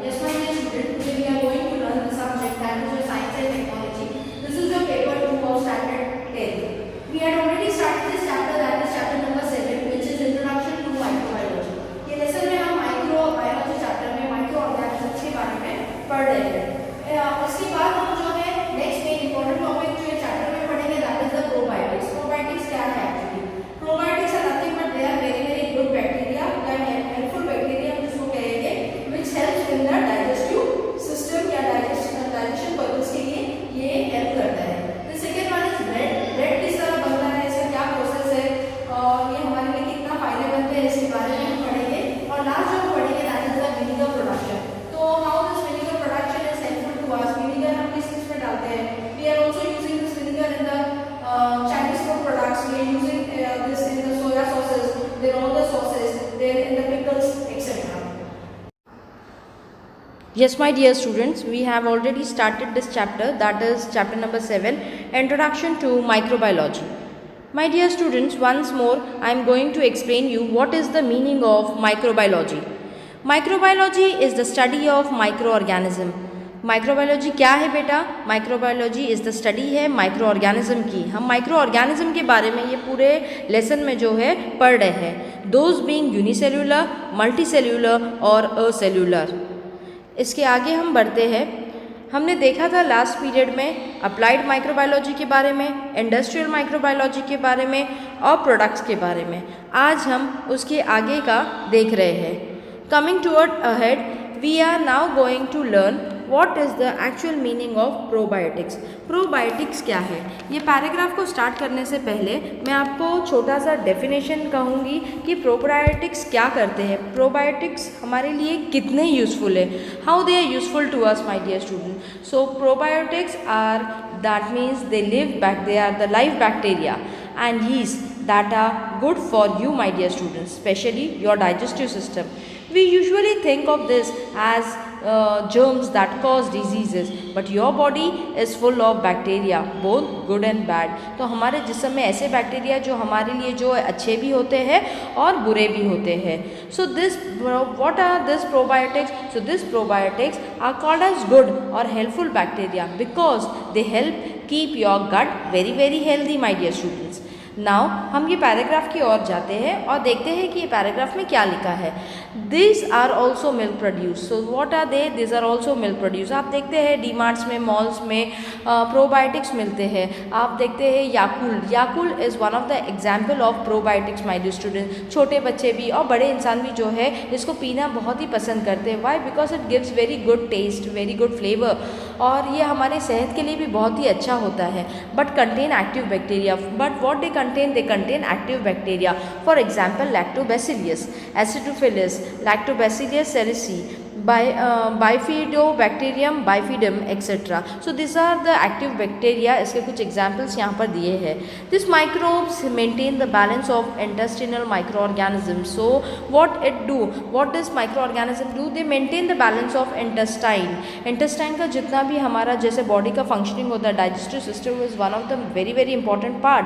Yes, my dear student, today we are going to learn the subject that is your science and technology. This is the paper 2 of standard 10. We had already started this chapter, that is chapter number 7, which is introduction to microbiology. ये lesson में हम microbiology chapter में micro organisms के बारे में पढ़ रहे हैं। उसके बाद हम जो है नेक्स्ट मेन इंपॉर्टेंट टॉपिक जो चैप्टर में पढ़ेंगे that is the probiotics. Probiotics क्या है actually? Probiotics are nothing but they are very very good bacteria, they are helpful bacteria जिसको कहेंगे which helps in the digestive system या digestion purpose के लिए ये हेल्प करता है। The second one is bread. bread किस तरह बनता है, इसका क्या प्रोसेस है और ये हमारे लिए कितना फायदेमंद है, इसके बारे में हम पढ़ेंगे। और लास्ट जो हम पढ़ेंगे that is the vinegar production. तो how this vinegar production is helpful to us? vinegar हम किस चीज में डालते हैं? We are also using this vinegar in the Chinese food products. We are using this in the soya sauces. There are all the sauces. There in the pickles, etc. Yes, my dear students, we have already started this chapter, that is chapter number 7, Introduction to Microbiology. My dear students, once more I am going to explain you what is the meaning of microbiology. Microbiology is the study of microorganism. Microbiology क्या है बेटा? Microbiology is the study है micro organism की। हम micro organism के बारे में ये पूरे लेसन में जो है पढ़ रहे हैं, दोज बीइंग यूनिसेल्यूलर, मल्टीसेल्यूलर और असेल्यूलर। इसके आगे हम बढ़ते हैं। हमने देखा था लास्ट पीरियड में अप्लाइड माइक्रोबायोलॉजी के बारे में, इंडस्ट्रियल माइक्रोबायोलॉजी के बारे में और प्रोडक्ट्स के बारे में। आज हम उसके आगे का देख रहे हैं। Coming toward ahead we are now going to learn what is the actual meaning of probiotics. Probiotics क्या है? ये पैराग्राफ को स्टार्ट करने से पहले मैं आपको छोटा सा डेफिनेशन कहूँगी कि प्रोबायोटिक्स क्या करते हैं, प्रोबायोटिक्स हमारे लिए कितने यूज़फुल है, how they are useful to us my dear student. So probiotics are that means they are the live bacteria and yeast that are good for you my dear students, especially your digestive system. We usually think of this as germs that cause diseases, but your body is full of bacteria, both good and bad. तो हमारे जिस्म में ऐसे bacteria जो हमारे लिए जो अच्छे भी होते हैं और बुरे भी होते हैं। So this what are this probiotics? So this probiotics are called as good or helpful bacteria because they help keep your gut very very healthy my dear students. Now हम ये पैराग्राफ की ओर जाते हैं और देखते हैं कि ये पैराग्राफ में क्या लिखा है। This are also milk produce. So what are they? This are also milk produce. आप देखते हैं डी मार्ट्स में, मॉल्स में प्रोबायोटिक्स मिलते हैं। आप देखते हैं Yakult, Yakult is one of the example of probiotics my dear student. छोटे बच्चे भी और बड़े इंसान भी जो है इसको पीना बहुत ही पसंद करते हैं। Why? Because it gives very good taste, very good flavour और ये हमारे सेहत के लिए भी बहुत ही अच्छा होता है। But contain active bacteria. But what they contain active bacteria. For example, lactobacillus acidophilus, lactobacillus cereus, bifidobacterium bifidum etc. So these are the active bacteria. इसके कुछ examples यहाँ पर दिए हैं। These microbes maintain the balance of intestinal microorganisms. So what it do? What does microorganism do? They maintain the balance of intestine. Intestine का जितना भी हमारा जैसे बॉडी का फंक्शनिंग होता है, digestive system is one of the very very important part.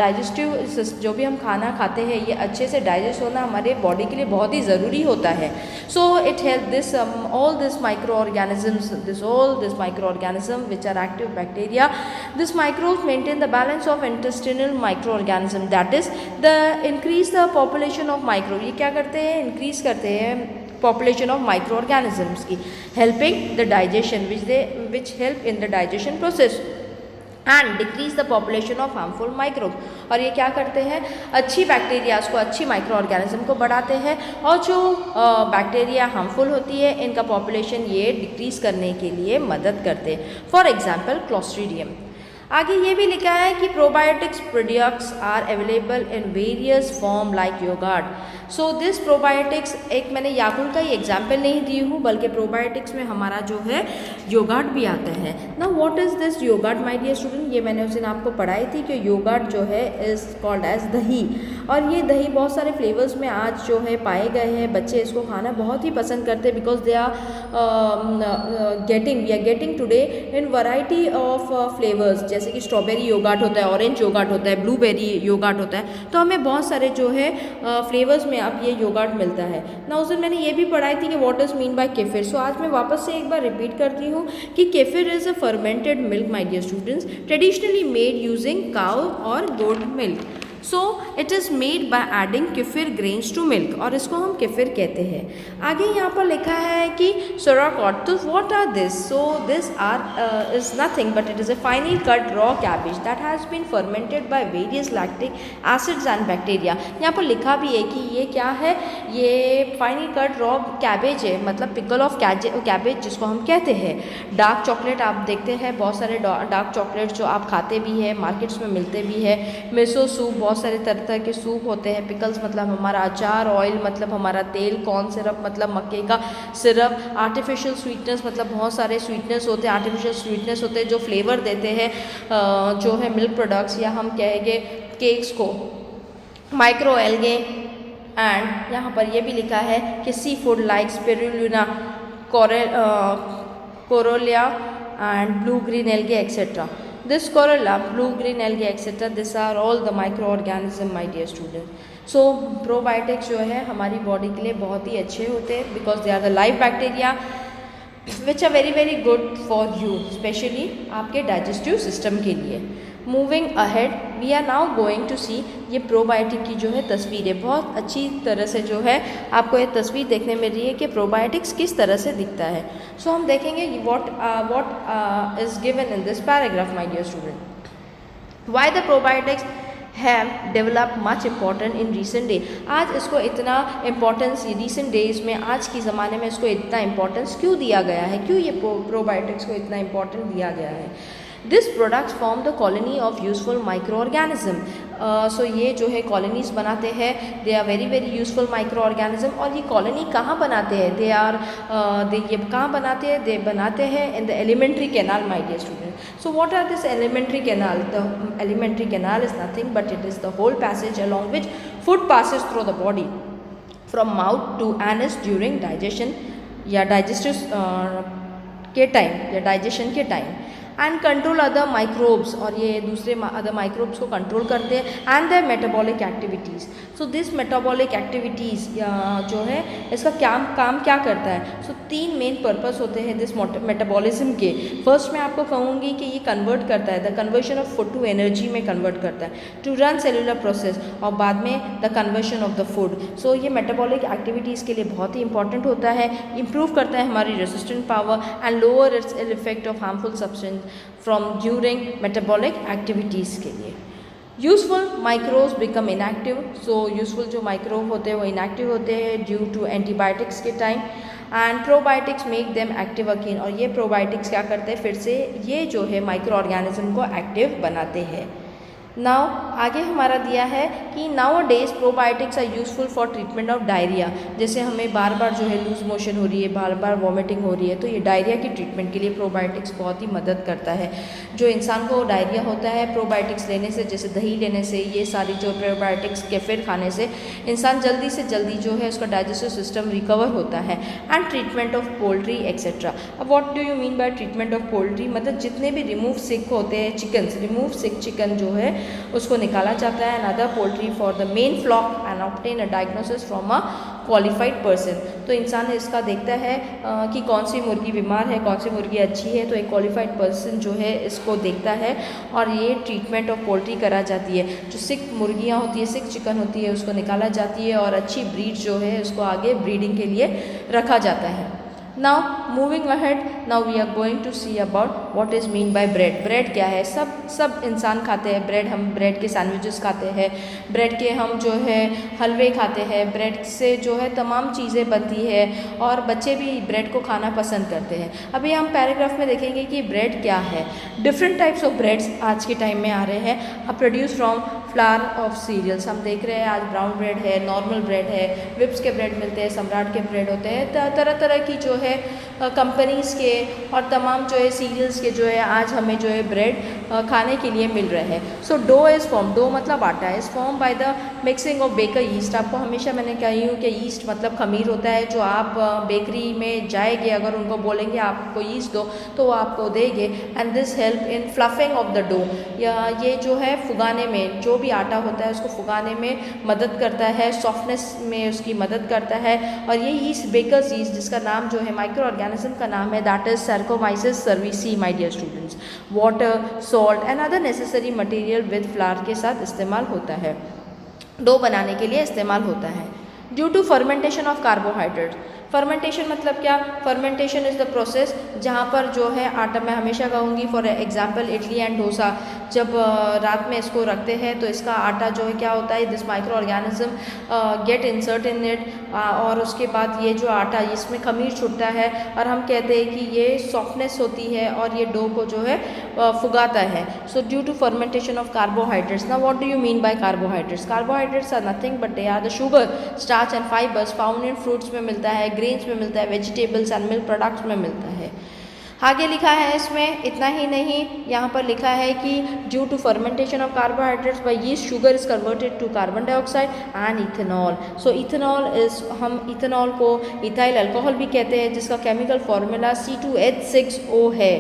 Digestive जो भी हम खाना खाते हैं ये अच्छे से डाइजेस्ट होना हमारे बॉडी के लिए बहुत ही ज़रूरी होता है। So it help this all this microorganisms, all this microorganism which are active bacteria, this microbes maintain the balance of intestinal microorganism, that is the increase the population of micro। ये क्या करते हैं? इंक्रीज करते हैं population of microorganisms की, helping the digestion which help in the digestion process and decrease the population of harmful microbes। और ये क्या करते हैं? अच्छी बैक्टीरियाज को, अच्छी माइक्रो ऑर्गेनिज्म को बढ़ाते हैं और जो बैक्टीरिया हार्मफुल होती है इनका पॉपुलेशन ये डिक्रीज करने के लिए मदद करते हैं। For example clostridium. आगे ये भी लिखा है कि probiotics products are available in various form like yoghurt. So this probiotics, एक मैंने याकुल का ही एग्जाम्पल नहीं दी हूँ बल्कि प्रोबायोटिक्स में हमारा जो है योगर्ट भी आता है ना। What is this yoghurt my dear student? ये मैंने उस दिन आपको पढ़ाई थी कि योगर्ट जो है इज़ कॉल्ड एज दही। और ये दही बहुत सारे फ्लेवर्स में आज जो है पाए गए हैं। बच्चे इसको खाना बहुत ही पसंद करते हैं because we are getting today in variety of flavours, जैसे कि स्ट्रॉबेरी योगर्ट होता है, ऑरेंज योगर्ट होता है, ब्लूबेरी योगर्ट होता है। तो हमें बहुत सारे जो है फ्लेवर्स में अब ये योगर्ट मिलता है ना। उस दिन मैंने ये भी पढ़ाई थी कि what is mean by kefir. सो आज मैं वापस से एक बार रिपीट करती हूँ कि kefir is a fermented milk my dear students, traditionally made using cow और goat milk. So it is made by adding kefir grains to milk, और इसको हम केफिर कहते हैं। आगे यहाँ पर लिखा है कि सोराकॉट, तो what are this? So this are is nothing but it is a finally cut raw cabbage that has been fermented by various lactic acids and bacteria. यहाँ पर लिखा भी है कि ये क्या है, ये फाइनली कट रॉ कैबेज है, मतलब पिकल ऑफ कैबेज जिसको हम कहते हैं। डार्क चॉकलेट आप देखते हैं, बहुत सारे डार्क चॉकलेट जो आप खाते भी हैं, मार्केट्स में मिलते भी है। मिसो सूप, बहुत सारे तरह तरह के सूप होते हैं। पिकल्स मतलब हमारा अचार, ऑयल मतलब हमारा तेल, कॉर्न सिरप मतलब मक्के का सिरप, आर्टिफिशियल स्वीटनेस मतलब बहुत सारे स्वीटनेस होते हैं, आर्टिफिशियल स्वीटनेस होते हैं जो फ्लेवर देते हैं जो है मिल्क प्रोडक्ट्स, या हम कहेंगे केक्स को, माइक्रो एल्गे। एंड यहाँ पर ये भी लिखा है कि sea food like spirulina, chlorella and blue green algae etcetera. This corolla, blue green algae etc. These are all the microorganism my dear students. So probiotics जो है हमारी बॉडी के लिए बहुत ही अच्छे होते हैं because they are the live bacteria which are very good for you, especially आपके digestive system के लिए। Moving ahead we are now going to see, ये प्रोबायोटिक की जो है तस्वीर है, बहुत अच्छी तरह से जो है आपको ये तस्वीर देखने मिल रही है कि प्रोबायोटिक्स किस तरह से दिखता है। सो हम देखेंगे what is given in this paragraph my dear student. Why the probiotics have develop much important in recent day. आज इसको इतना इम्पोर्टेंस रिसेंट डेज में, आज के ज़माने में इसको इतना इम्पोर्टेंस क्यों दिया गया है, क्यों ये प्रोबायोटिक्स को इतना इम्पोर्टेंट दिया गया है? This products form the colony of useful micro organism. So ये जो है कॉलोनीज बनाते हैं, they are very useful micro organism. और ये कॉलोनी कहाँ बनाते हैं? ये कहाँ बनाते हैं? दे बनाते हैं in the alimentary canal my dear student. So what are this alimentary canal? The alimentary canal is nothing but it is the whole passage along which food passes through the body from mouth to anus during digestion या digestive के time या digestion के time. And control other microbes, और ये दूसरे other microbes को control करते हैं। And the metabolic activities, so this metabolic activities जो है इसका काम क्या करता है? सो तीन मेन पर्पस होते हैं दिस मेटाबॉलिज्म के। फर्स्ट मैं आपको कहूँगी कि ये कन्वर्ट करता है, the conversion of food to energy में कन्वर्ट करता है, टू रन सेलुलर प्रोसेस, और बाद में the conversion of the food. So ये मेटाबॉलिक एक्टिविटीज़ के लिए बहुत ही इंपॉर्टेंट होता है, इंप्रूव करता है हमारी resistant power and lower its effect of harmful substance from during metabolic activities के लिए। Useful microbes become inactive, so useful जो माइक्रोब होते हैं वो इनएक्टिव होते हैं ड्यू टू एंटीबायोटिक्स के time. And probiotics make them active again, और ये प्रोबायोटिक्स क्या करते हैं, फिर से ये जो है माइक्रो ऑर्गेनिज्म को एक्टिव बनाते हैं। नाउ आगे हमारा दिया है कि now days probiotics are useful for treatment of diarrhoea. जैसे हमें बार बार जो है लूज मोशन हो रही है, बार बार वॉमिटिंग हो रही है, तो ये डायरिया की ट्रीटमेंट के लिए प्रोबायोटिक्स बहुत ही मदद करता है। जो इंसान को डायरिया होता है, प्रोबायोटिक्स लेने से, जैसे दही लेने से, ये सारी जो प्रोबायोटिक्स केफिर खाने से इंसान जल्दी से जल्दी जो है उसका डाइजेस्टिव सिस्टम रिकवर होता है। And treatment of poultry etcetera. अब what do you mean by treatment of poultry? मतलब जितने भी रिमूव सिक होते हैं चिकन, रिमूव सिक चिकन जो है उसको निकाला जाता है, another poultry for the main flock and obtain a diagnosis from a qualified person. तो इंसान इसका देखता है कि कौन सी मुर्गी बीमार है, कौन सी मुर्गी अच्छी है, तो एक क्वालिफाइड पर्सन जो है इसको देखता है, और ये ट्रीटमेंट ऑफ पोल्ट्री करा जाती है। जो सिक मुर्गियाँ होती है, सिक चिकन होती है, उसको निकाला जाती है, और अच्छी ब्रीड जो है उसको आगे ब्रीडिंग के लिए रखा जाता है। Now moving ahead, now we are going to see about what is mean by bread. Bread क्या है? सब इंसान खाते हैं ब्रेड। हम ब्रेड के सैंडविचेस खाते हैं, ब्रेड के हम जो है हलवे खाते हैं, ब्रेड से जो है तमाम चीज़ें बनती है, और बच्चे भी ब्रेड को खाना पसंद करते हैं। अभी हम पैराग्राफ में देखेंगे कि ब्रेड क्या है। डिफरेंट टाइप्स ऑफ ब्रेड्स आज के टाइम में आ रहे हैं, produce from flower of cereals. हम देख रहे हैं आज ब्राउन ब्रेड है, नॉर्मल ब्रेड है, विप्स के ब्रेड मिलते हैं, सम्राट के ब्रेड होते हैं, तरह तरह की जो है कंपनीज़ के और तमाम जो है सीरियल्स के जो है आज हमें जो है ब्रेड खाने के लिए मिल रहा है। So dough is form, dough मतलब आटा, is form by the mixing of baker yeast. आपको हमेशा मैंने कही हूँ कि ईस्ट मतलब खमीर होता है, जो आप बेकरी में जाएंगे अगर उनको बोलेंगे आपको ईस्ट दो तो वो आपको देंगे। And this help in fluffing of the dough, या ये जो है फुगाने में, जो भी आटा होता है उसको फुगाने में मदद करता है, सॉफ्टनेस में उसकी मदद करता है। और ये ईस्ट, बेकर्स ईस्ट, जिसका नाम जो है माइक्रो ऑर्गेनिज्म का नाम है, that is Saccharomyces cerevisiae my dear students. Water, salt and other necessary material with flour के साथ इस्तेमाल होता है, डो बनाने के लिए इस्तेमाल होता है। Due to fermentation of carbohydrate, fermentation मतलब क्या? फर्मेंटेशन इज़ द प्रोसेस जहाँ पर जो है आटा, मैं हमेशा कहूँगी for example idli and dosa, जब रात में इसको रखते हैं तो इसका आटा जो है क्या होता है, this micro organism gate insert in it, और उसके बाद ये जो आटा इसमें खमीर छुटता है और हम कहते हैं कि ये सॉफ्टनेस होती है और ये डो को जो है फुगाता है। So due to fermentation of carbohydrates. Now what do you mean by carbohydrates? Carbohydrates are nothing but they are the sugar, starch and fibres found in fruits में मिलता है, ग्रेन्स में मिलता है, वेजिटेबल्स एंड मिल्क प्रोडक्ट्स में मिलता है। आगे लिखा है इसमें, इतना ही नहीं, यहाँ पर लिखा है कि due to fermentation of carbohydrates by yeast, sugar is converted to carbon dioxide and ethanol. So ethanol is, हम इथेनॉल को इथाइल अल्कोहल भी कहते हैं, जिसका केमिकल फार्मूला C2H6O है,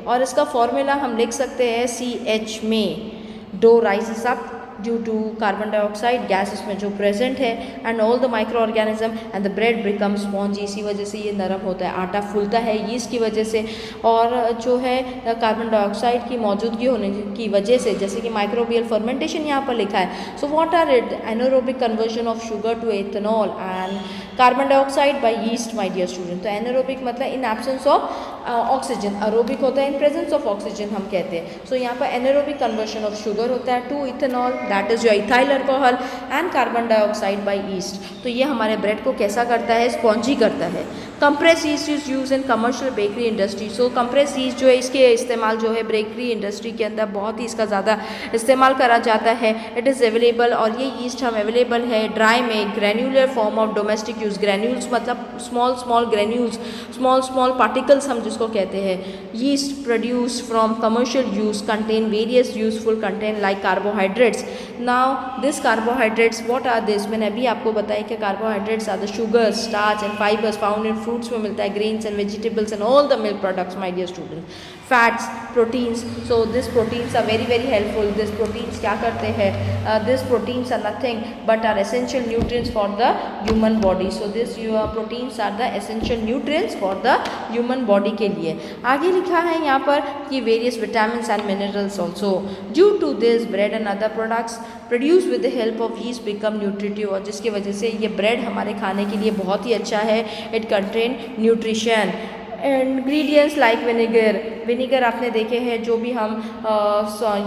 और इसका फार्मूला हम लिख सकते हैं CH में। Dough rises up due to carbon dioxide gas इसमें जो प्रेजेंट है, and all the micro organism and the bread become spongy, इसी वजह से ये नरम होता है, आटा फूलता है यीस्ट की वजह से, और जो है कार्बन डाइऑक्साइड की मौजूदगी होने की वजह से, जैसे कि माइक्रोबियल फर्मेंटेशन यहाँ पर लिखा है। So what are it? Anaerobic conversion of sugar to ethanol and carbon dioxide by yeast my dear student. तो एनारोबिक मतलब in absence of oxygen, aerobic होता है इन प्रेजेंस ऑफ ऑक्सीजन हम कहते हैं। सो यहाँ पर एनारोबिक कन्वर्जन ऑफ शुगर होता है to ethanol, that is your ethyl alcohol and carbon dioxide by yeast. तो ये हमारे ब्रेड को कैसा करता है? स्पॉन्जी करता है। Compress east is use in commercial bakery industry. So compress east जो है, इसके इस्तेमाल जो है बेकरी इंडस्ट्री के अंदर बहुत ही इसका ज़्यादा इस्तेमाल करा जाता है। इट इज़ अवेलेबल, और ये ईस्ट हम अवेलेबल है ड्राई में, granular form of domestic use. Granules मतलब small small granules, small small particles हम जिसको कहते हैं। Yeast produce from commercial use contain various useful content like carbohydrates. Now this carbohydrates what are this? मैंने अभी आपको बताया कि carbohydrates are the sugar, starch and fibres found in fruits में मिलता है, grains and vegetables and all the milk products my dear students. Fats, proteins, so this proteins are very very helpful. This proteins क्या करते हैं? This proteins are nothing but are essential nutrients for the human body. So this proteins are the essential nutrients for the human body के लिए। आगे लिखा है यहाँ पर कि various vitamins and minerals also. Due to this bread and other products produce with the help of yeast become nutritive, और जिसकी वजह से ये ब्रेड हमारे खाने के लिए बहुत ही अच्छा है। It contain nutrition. Ingredients like vinegar, vinegar आपने देखे हैं, जो भी हम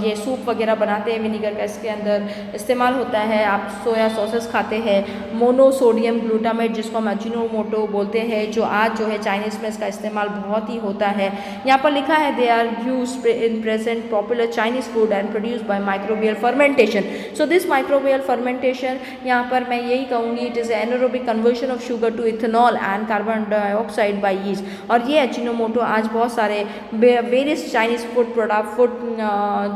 ये सूप वगैरह बनाते हैं विनेगर का इसके अंदर इस्तेमाल होता है। आप सोया सॉसेस खाते हैं। मोनोसोडियम ग्लूटामेट जिसको हम अजीनोमोटो बोलते हैं, जो आज जो है चाइनीज़ में इसका इस्तेमाल बहुत ही होता है। यहाँ पर लिखा है they are used in present popular Chinese food and produce by microbial fermentation. So this microbial fermentation, यहाँ पर मैं यही कहूँगी, it is anaerobic conversion of sugar to ethanol and carbon dioxide by yeast. और ये अजीनोमोटो आज बहुत सारे वेरियस चाइनीज़ फूड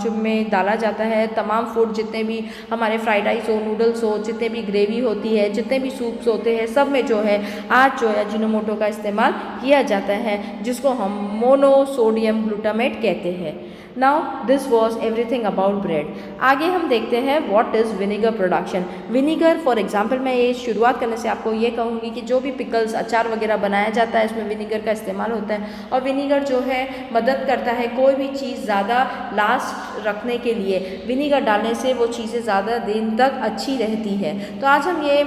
जो में डाला जाता है। तमाम फूड जितने भी हमारे फ्राइड राइस हो, नूडल्स हो, जितने भी ग्रेवी होती है, जितने भी सूप्स होते हैं, सब में जो है आज जो है अजीनोमोटो का इस्तेमाल किया जाता है, जिसको हम मोनोसोडियम ग्लूटामेट कहते हैं। Now this was everything about bread. आगे हम देखते हैं what is vinegar production. Vinegar for example, मैं ये शुरुआत करने से आपको ये कहूँगी कि जो भी पिकल्स, अचार वगैरह बनाया जाता है, इसमें विनेगर का इस्तेमाल होता है। और विनेगर जो है मदद करता है कोई भी चीज़ ज़्यादा लास्ट रखने के लिए। विनेगर डालने से वो चीज़ें ज़्यादा दिन तक अच्छी रहती है। तो आज हम ये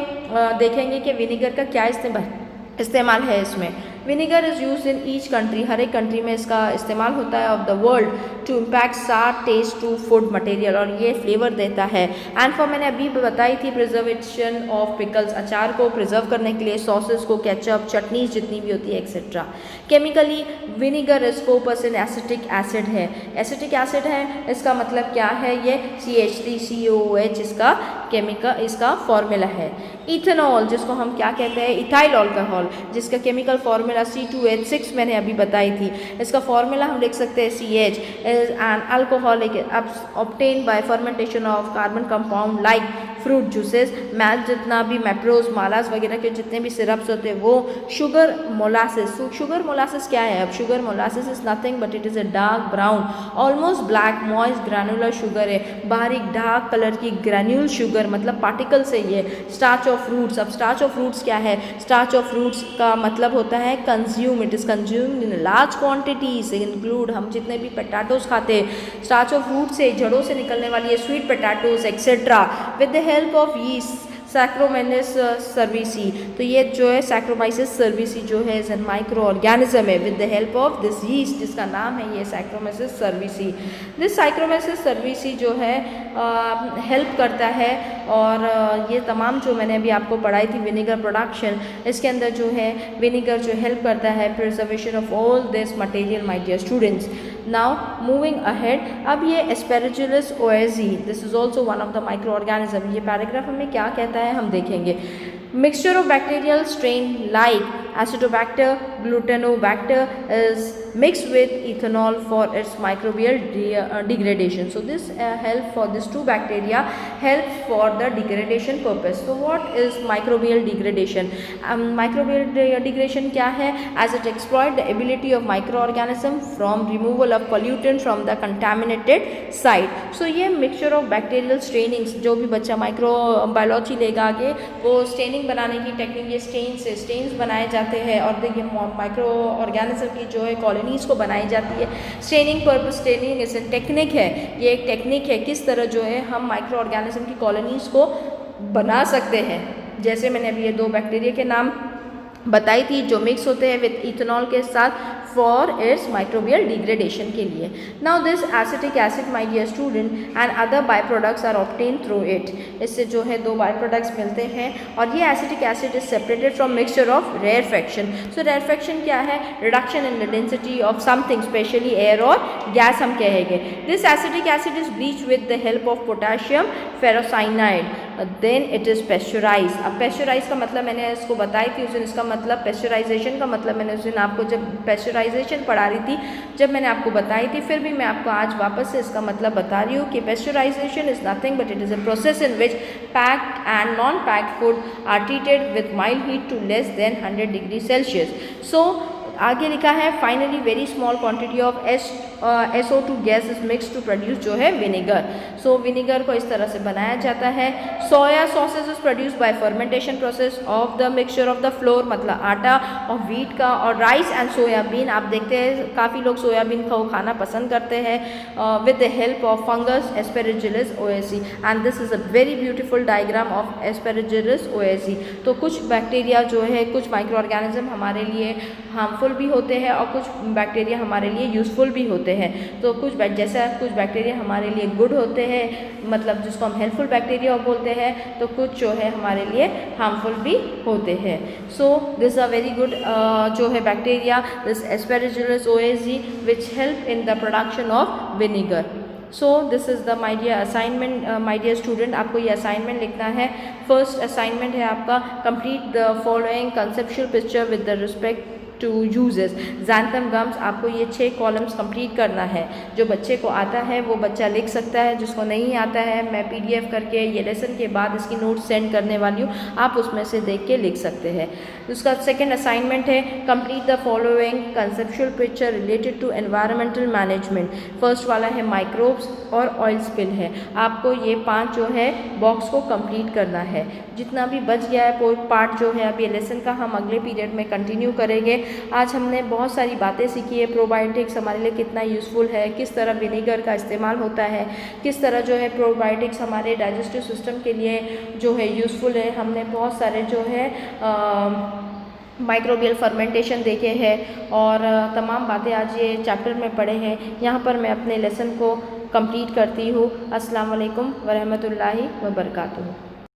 देखेंगे कि विनेगर का क्या इस्तेमाल है इसमें। Vinegar is use in each country, हर एक कंट्री में इसका इस्तेमाल होता है, of the world, to impact sour taste to food material, और ये फ्लेवर देता है। एंड फॉर, मैंने अभी बताई थी, प्रिजर्वेशन ऑफ पिकल्स, अचार को प्रिजर्व करने के लिए, सॉसेस को, केचप, चटनीज जितनी भी होती है etcetera. Chemically vinegar is 4% acetic acid है। एसिटिक एसिड है, इसका मतलब क्या है? ये CH3COOH इसका केमिकल इसका फॉर्मूला है। इथेनॉल जिसको हम क्या कहते हैं, इथाइल अल्कोहल, जिसका केमिकल फार्मूला C2H6 मैंने अभी बताई थी। इसका फार्मूला हम लिख सकते हैं CH is an alcoholic obtain bye fermentation of carbon compound like fruit juices. Math जितना भी मैप्रोज मालास वगैरह के जितने भी सिरप्स होते हैं वो शुगर मोलासिस। शुगर मोलासिस क्या है? अब sugar molasses is nothing but it is a dark brown almost black moist granular sugar है, बारीक डार्क कलर की ग्रैन्यूल शुगर, मतलब पार्टिकल से ये। स्टार्च ऑफ फ्रूट्स, अब स्टार्च ऑफ फ्रूट्स क्या है? स्टार्च ऑफ फ्रूट्स का मतलब होता है consume, it is consumed in large quantities, include हम जितने भी पोटैटोज खाते हैं स्टार्च ऑफ फ्रूट से, जड़ों से निकलने वाली है sweet potatoes etcetera, with the help of yeast Saccharomyces cerevisiae. तो ये जो है सैक्रोमाइसिस सर्विसी जो है इज एन माइक्रो ऑर्गेनिज्म है with the help of this yeast, जिसका नाम है ये Saccharomyces cerevisiae. This Saccharomyces cerevisiae जो है हेल्प करता है, और ये तमाम जो मैंने अभी आपको पढ़ाई थी विनेगर प्रोडक्शन, इसके अंदर जो है विनेगर जो हेल्प करता है preservation of all this material my dear students. Now moving ahead, अब ये Aspergillus oryzae this is also one of the micro organism. ये पैराग्राफ हमें क्या कहता है हम देखेंगे। Mixture of bacterial strain like Acidobacter, Glutenobacter is mixed with ethanol for its microbial degradation. So this help for these two bacteria helps for the degradation purpose. So what is microbial degradation? Microbial degradation क्या है? As it exploit the ability of microorganism from removal of pollutant from the contaminated site. So ये mixture of bacterial strainings, जो भी बच्चा microbiology लेगा आगे वो staining बनाने की टेक्निक, ये स्टेन्स बनाए जाते हैं और ये माइक्रो ऑर्गेनिज्म की जो है कॉलोनीज़ को बनाई जाती है। स्टेनिंग पर्पस, स्टेनिंग इस टेक्निक है, ये एक टेक्निक है किस तरह जो है हम माइक्रो ऑर्गेनिज्म की कॉलोनीज़ को बना सकते हैं। जैसे मैंने अभी ये दो बैक्टीरिया के नाम बताई थी जो मिक्स होते हैं विद इथेनॉल के साथ फॉर इट्स माइक्रोबियल डिग्रेडेशन के लिए। Now this acetic acid my dear student and other by products are obtain through it, इससे जो है दो बाय प्रोडक्ट्स मिलते हैं और ये acetic acid is separated from mixture of rarefaction. So rarefaction क्या है? Reduction in the density of something specially air और गैस हम कहेंगे। This acetic acid is bleach with the help of potassium ferrocyanide, then it is pasteurise. अब pasteurise का मतलब मैंने इसको बताई थी उस दिन, इसका मतलब पेस्चराइजेशन का मतलब मैंने उस दिन आपको जब पेस्चराइजेशन पढ़ा रही थी जब मैंने आपको बताई थी, फिर भी मैं आपको आज वापस से इसका मतलब बता रही हूँ कि pasteurisation is nothing but it is a process in which packed and non packed food are treated with mild heat to less than 100 degree Celsius. So आगे लिखा है finally very small quantity of SO2 gas is mix to produce जो है vinegar. सो vinegar को इस तरह से बनाया जाता है। Soya sauce is produce by fermentation process of the mixture of the flour, मतलब आटा और व्हीट का, और राइस एंड सोयाबीन। आप देखते हैं काफ़ी लोग सोयाबीन को खाना पसंद करते हैं with the help of fungus Aspergillus oryzae, and this is a very beautiful diagram of Aspergillus oryzae. तो कुछ बैक्टीरिया जो है, कुछ माइक्रो ऑर्गेनिज्म हमारे लिए हार्मफुल भी होते हैं और कुछ बैक्टीरिया हमारे लिए यूज़फुल भी होते हैं। तो कुछ बैक्टीरिया हमारे लिए गुड होते हैं, मतलब जिसको हम हेल्पफुल बैक्टीरिया बोलते हैं, तो कुछ जो है हमारे लिए हार्मफुल भी होते हैं। So this are very good जो है bacteria, this Aspergillus oryzae which help in the production of vinegar. So this is the my dear assignment, my dear student, आपको ये असाइनमेंट लिखना है। फर्स्ट असाइनमेंट है आपका complete the following conceptual picture with the respect to uses. Xanthan gums, आपको ये 6 columns complete करना है। जो बच्चे को आता है वो बच्चा लिख सकता है, जिसको नहीं आता है मैं PDF करके ये लेसन के बाद इसकी नोट सेंड करने वाली हूँ, आप उसमें से देख के लिख सकते हैं। उसका सेकंड असाइनमेंट है complete the following conceptual picture related to environmental management. First वाला है माइक्रोब्स और ऑयल स्पिल है। आपको ये 5 जो है बॉक्स को कंप्लीट करना है। जितना भी बच गया है कोई पार्ट जो है अब ये लेसन का हम अगले पीरियड में कंटिन्यू करेंगे। आज हमने बहुत सारी बातें सीखी है, प्रोबायोटिक्स हमारे लिए कितना यूज़फुल है, किस तरह विनेगर का इस्तेमाल होता है, किस तरह जो है प्रोबायोटिक्स हमारे डाइजेस्टिव सिस्टम के लिए जो है यूज़फुल है। हमने बहुत सारे जो है माइक्रोबियल फर्मेंटेशन देखे हैं और तमाम बातें आज ये चैप्टर में पढ़े हैं। यहाँ पर मैं अपने लेसन को कंप्लीट करती हूँ। अस्सलाम वालेकुम व रहमतुल्लाहि व बरकातुहू।